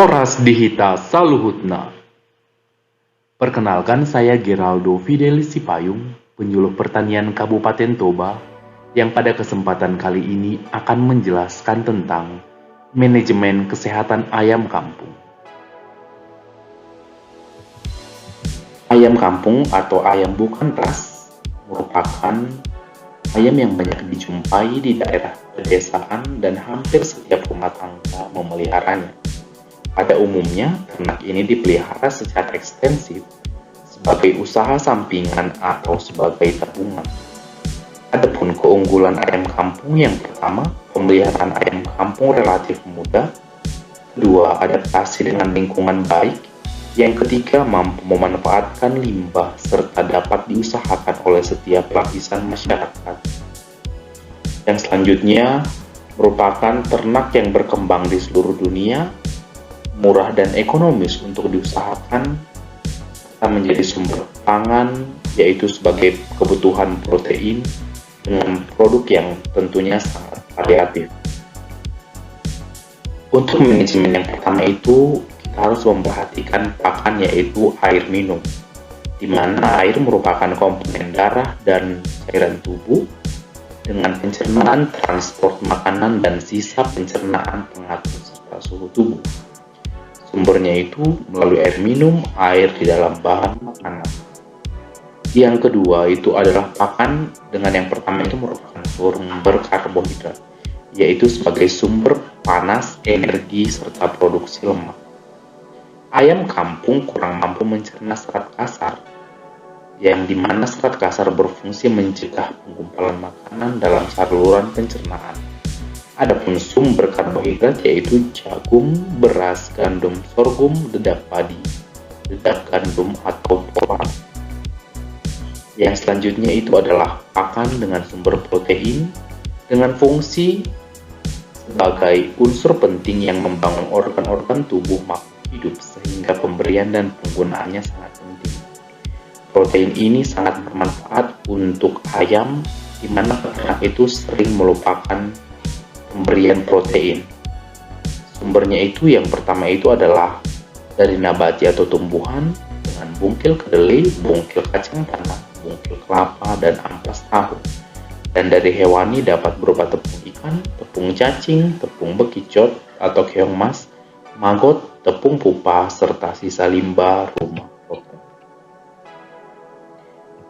Oras Dihita Saluhutna. Perkenalkan, saya Geraldo Fidelis Sipayung, penyuluh pertanian Kabupaten Toba, yang pada kesempatan kali ini akan menjelaskan tentang manajemen kesehatan ayam kampung. Ayam kampung atau ayam bukan ras merupakan ayam yang banyak dijumpai di daerah pedesaan dan hampir setiap rumah tangga memeliharanya. Pada umumnya, ternak ini dipelihara secara ekstensif sebagai usaha sampingan atau sebagai tabungan. Adapun keunggulan ayam kampung yang pertama, pemeliharaan ayam kampung relatif mudah. Kedua, adaptasi dengan lingkungan baik. Yang ketiga, mampu memanfaatkan limbah serta dapat diusahakan oleh setiap lapisan masyarakat. Yang selanjutnya merupakan ternak yang berkembang di seluruh dunia, murah dan ekonomis untuk diusahakan, serta menjadi sumber pangan, yaitu sebagai kebutuhan protein dengan produk yang tentunya sangat variatif. Untuk manajemen yang pertama itu, kita harus memperhatikan pakan, yaitu air minum, di mana air merupakan komponen darah dan cairan tubuh, dengan pencernaan, transport makanan, dan sisa pencernaan pengatur serta suhu tubuh. Sumbernya itu melalui air minum, air di dalam bahan makanan. Yang kedua itu adalah pakan, dengan yang pertama itu merupakan sumber karbohidrat, yaitu sebagai sumber panas, energi, serta produksi lemak. Ayam kampung kurang mampu mencerna serat kasar, yang dimana serat kasar berfungsi mencegah penggumpalan makanan dalam saluran pencernaan. Adapun sumber karbohidrat yaitu jagung, beras, gandum, sorghum, dedak padi, dedak gandum atau porang. Yang selanjutnya itu adalah pakan dengan sumber protein dengan fungsi sebagai unsur penting yang membangun organ-organ tubuh makhluk hidup, sehingga pemberian dan penggunaannya sangat penting. Protein ini sangat bermanfaat untuk ayam, di mana peternak itu sering melupakan pemberian protein. Sumbernya itu yang pertama itu adalah dari nabati atau tumbuhan dengan bungkil kedelai, bungkil kacang tanah, bungkil kelapa, dan ampas tahu. Dan dari hewani dapat berupa tepung ikan, tepung cacing, tepung bekicot atau keong mas, maggot, tepung pupa, serta sisa limbah rumah potong.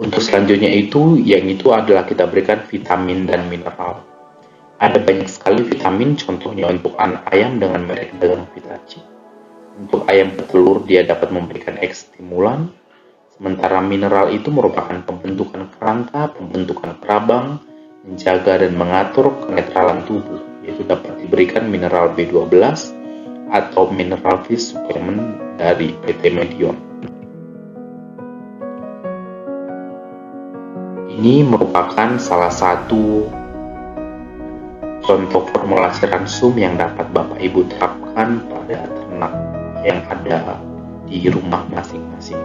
Untuk selanjutnya itu, yang itu adalah kita berikan vitamin dan mineral. Ada banyak sekali vitamin, contohnya untuk anak ayam dengan merek dagang Vitaci. Untuk ayam petelur, dia dapat memberikan stimulan, sementara mineral itu merupakan pembentukan kerangka, pembentukan kerabang, menjaga dan mengatur kenetralan tubuh, yaitu dapat diberikan mineral B12 atau mineral fish supplement dari PT Medion. Ini merupakan salah satu contoh formulasi ransum yang dapat Bapak Ibu terapkan pada ternak yang ada di rumah masing-masing.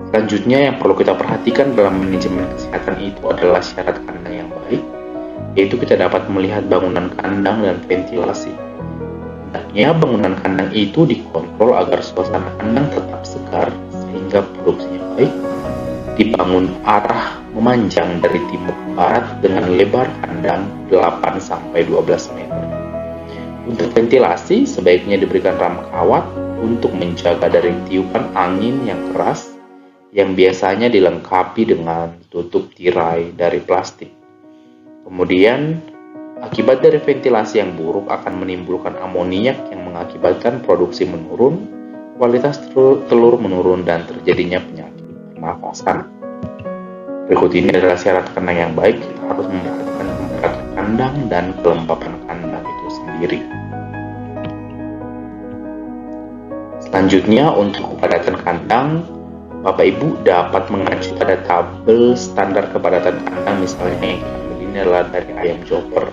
Selanjutnya yang perlu kita perhatikan dalam manajemen kesehatan itu adalah syarat kandang yang baik, yaitu kita dapat melihat bangunan kandang dan ventilasi. Hendaknya bangunan kandang itu dikontrol agar suasana kandang tetap segar sehingga produksinya baik. Dibangun arah memanjang dari timur ke barat dengan lebar kandang 8-12 meter. Untuk ventilasi, sebaiknya diberikan ram kawat untuk menjaga dari tiupan angin yang keras yang biasanya dilengkapi dengan tutup tirai dari plastik. Kemudian, akibat dari ventilasi yang buruk akan menimbulkan amoniak yang mengakibatkan produksi menurun, kualitas telur menurun, dan terjadinya penyakit pernafasan. Berikut ini adalah syarat kandang yang baik. Kita harus memperhatikan temperatur kandang dan kelembapan kandang itu sendiri. Selanjutnya, untuk kepadatan kandang, Bapak Ibu dapat mengacu pada tabel standar kepadatan kandang, misalnya yang kita ambil ini adalah dari ayam chopper,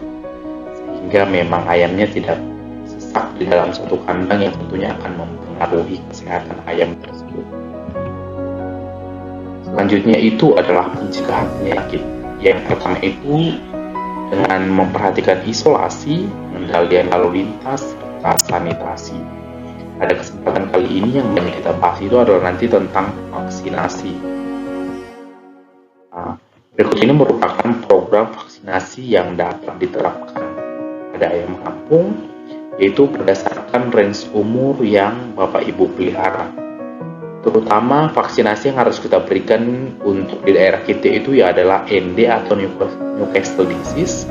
sehingga memang ayamnya tidak sesak di dalam satu kandang yang tentunya akan mempengaruhi kesehatan ayam tersebut. Selanjutnya itu adalah pencegahan penyakit. Yang pertama itu dengan memperhatikan isolasi, pengendalian lalu lintas, serta sanitasi. Pada kesempatan kali ini yang banyak kita bahas itu adalah nanti tentang vaksinasi. Berikut ini merupakan program vaksinasi yang dapat diterapkan pada ayam kampung, yaitu berdasarkan range umur yang Bapak Ibu pelihara. Terutama vaksinasi yang harus kita berikan untuk di daerah kita itu ya adalah ND atau Newcastle disease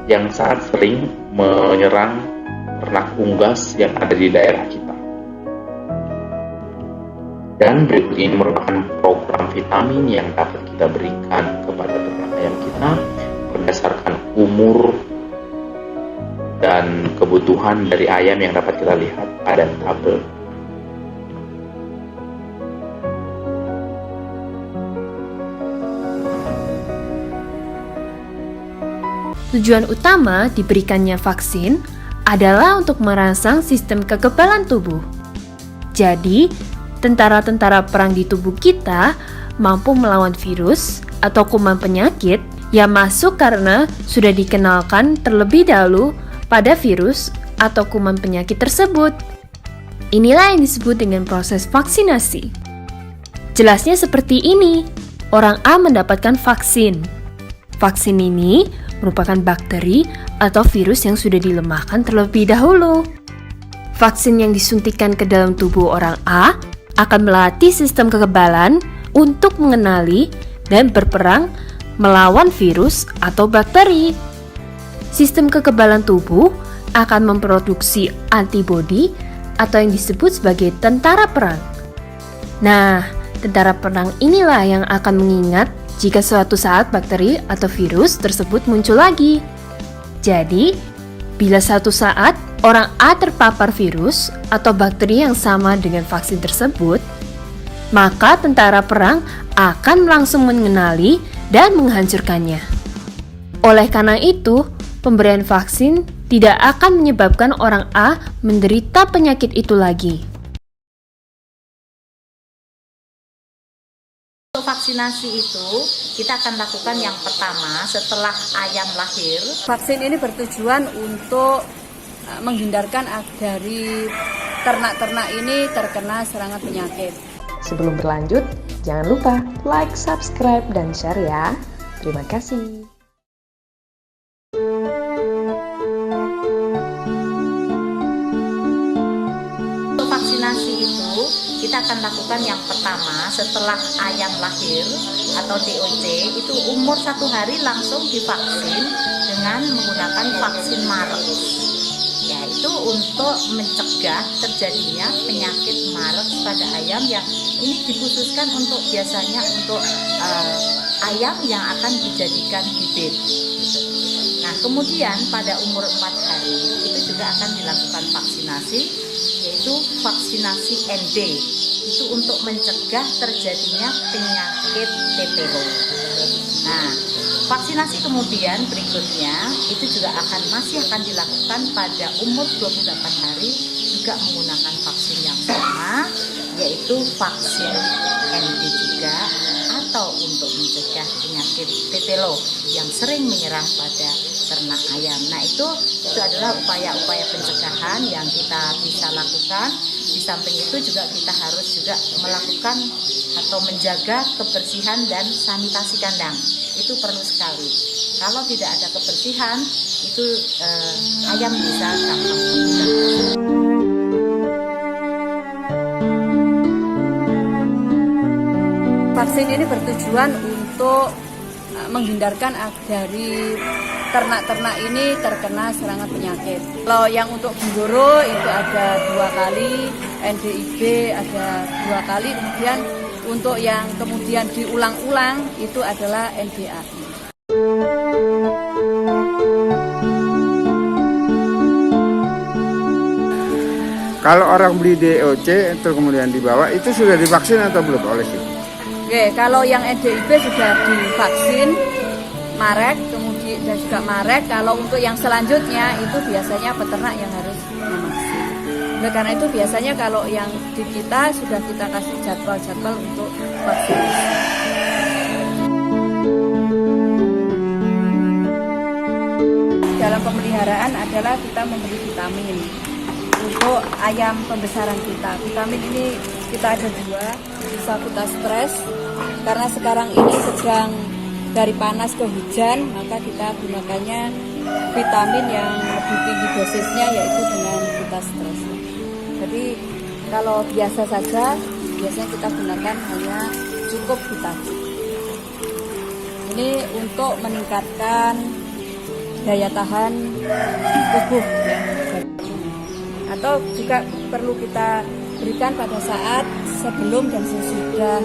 yang sangat sering menyerang ternak unggas yang ada di daerah kita. Dan berikut ini merupakan program vitamin yang dapat kita berikan kepada ternak ayam kita berdasarkan umur dan kebutuhan dari ayam yang dapat kita lihat pada tabel. Tujuan utama diberikannya vaksin adalah untuk merangsang sistem kekebalan tubuh. Jadi, tentara-tentara perang di tubuh kita mampu melawan virus atau kuman penyakit yang masuk karena sudah dikenalkan terlebih dahulu pada virus atau kuman penyakit tersebut. Inilah yang disebut dengan proses vaksinasi. Jelasnya seperti ini. Orang A mendapatkan vaksin. Vaksin ini merupakan bakteri atau virus yang sudah dilemahkan terlebih dahulu. Vaksin yang disuntikan ke dalam tubuh orang A akan melatih sistem kekebalan untuk mengenali dan berperang melawan virus atau bakteri. Sistem kekebalan tubuh akan memproduksi antibodi atau yang disebut sebagai tentara perang. Nah, tentara perang inilah yang akan mengingat jika suatu saat bakteri atau virus tersebut muncul lagi. Jadi, bila suatu saat orang A terpapar virus atau bakteri yang sama dengan vaksin tersebut, maka tentara perang akan langsung mengenali dan menghancurkannya. Oleh karena itu, pemberian vaksin tidak akan menyebabkan orang A menderita penyakit itu lagi. Untuk vaksinasi itu, kita akan lakukan yang pertama setelah ayam lahir. Vaksin ini bertujuan untuk menghindarkan dari ternak-ternak ini terkena serangan penyakit. Sebelum berlanjut, jangan lupa like, subscribe, dan share ya. Terima kasih. Untuk vaksinasi itu, kita akan lakukan yang pertama setelah ayam lahir atau DOC, itu umur 1 hari langsung divaksin dengan menggunakan vaksin Marek. Yaitu untuk mencegah terjadinya penyakit Marek pada ayam yang ini dikhususkan untuk biasanya untuk ayam yang akan dijadikan bibit. Nah, kemudian pada umur 4 hari itu juga akan dilakukan vaksinasi, yaitu vaksinasi ND. Itu untuk mencegah terjadinya penyakit TPO. Nah, vaksinasi kemudian berikutnya itu juga masih akan dilakukan pada umur 28 hari juga menggunakan vaksin yang sama, yaitu vaksin ND juga, atau untuk mencegah penyakit tetelo yang sering menyerang pada ternak ayam. Nah, itu adalah upaya-upaya pencegahan yang kita bisa lakukan. Di samping itu juga kita harus juga melakukan atau menjaga kebersihan dan sanitasi kandang. Itu perlu sekali. Kalau tidak ada kebersihan, itu ayam bisa gampang meninggal. Vaksin ini bertujuan untuk menghindarkan dari ternak-ternak ini terkena serangan penyakit. Kalau yang untuk Ginggoro itu ada 2 kali, NDIB ada 2 kali, kemudian untuk yang kemudian diulang-ulang itu adalah NDAI. Kalau orang beli DOC itu kemudian dibawa, itu sudah divaksin atau belum oleh sih? Oke, kalau yang NDIB sudah divaksin Maret, kemudian dan juga Maret. Kalau untuk yang selanjutnya itu biasanya peternak yang harus memvaksin. Oleh karena itu biasanya kalau yang di kita sudah kita kasih jadwal-jadwal untuk vaksinasi. Dalam pemeliharaan adalah kita memberi vitamin. untuk ayam pembesaran kita. Vitamin ini kita ada 2, bisa kita stres karena sekarang ini sedang dari panas ke hujan, maka kita gunakannya vitamin yang lebih tinggi dosisnya yaitu dengan kita stres. Jadi kalau biasa saja, biasanya kita gunakan hanya cukup vitamin. Ini untuk meningkatkan daya tahan tubuh ya. Atau juga perlu kita berikan pada saat sebelum dan sesudah